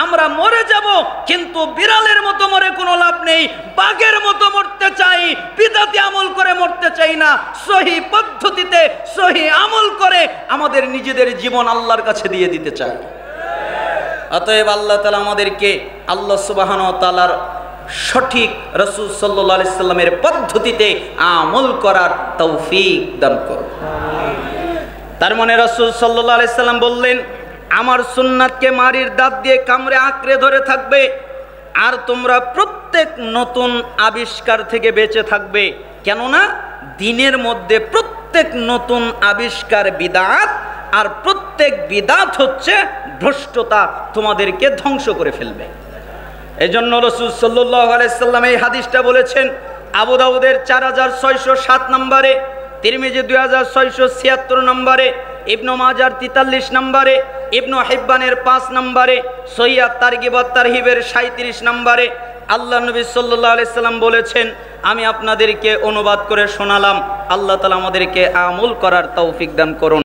আমরা মরে যাব, কিন্তু বিড়ালের মতো মরে কোনো লাভ নেই। বাঘের মতো মরতে চাই, বিদআতি আমল করে মরতে চাই না। সহি পদ্ধতিতে সহি আমল করে আমাদের নিজেদের জীবন আল্লাহর কাছে দিয়ে দিতে চাই। অতএব আল্লাহ তাআলা আমাদেরকে আল্লাহ সুবহানাহু ওয়া তাআলার সঠিক রাসূল সাল্লাল্লাহু আলাইহি সাল্লামের পদ্ধতিতে আমল করার তৌফিক দান করুন। তার মানে রাসূল সাল্লাল্লাহু আলাইহি সাল্লাম বললেন, আমার সুন্নাতকে মারির দাঁত দিয়ে কামড়ে আঁকড়ে ধরে থাকবে, আর তোমরা প্রত্যেক নতুন আবিষ্কার থেকে বেঁচে থাকবে। কেননা দিনের মধ্যে প্রত্যেক নতুন আবিষ্কার বিদআত, আর প্রত্যেক বিদআত হচ্ছে ভ্রষ্টতা, তোমাদেরকে ধ্বংস করে ফেলবে। এজন্য রাসূল সাল্লাল্লাহু আলাইহি সাল্লাম এই হাদিসটা বলেছেন আবু দাউদের 4607 নম্বরে, তিরমিজি 2676 নম্বরে, ইবনে মাজার 43 নম্বরে, ইবনে হিব্বানের 5 নম্বরে, সহিহ তারগিব ওয়াত তারহিবের 37 নম্বরে আল্লাহ নবী সাল্লাল্লাহু আলাইহি সাল্লাম বলেছেন, আমি আপনাদেরকে অনুবাদ করে শোনালাম। আল্লাহ তাআলা আমাদেরকে আমল করার তৌফিক দান করুন।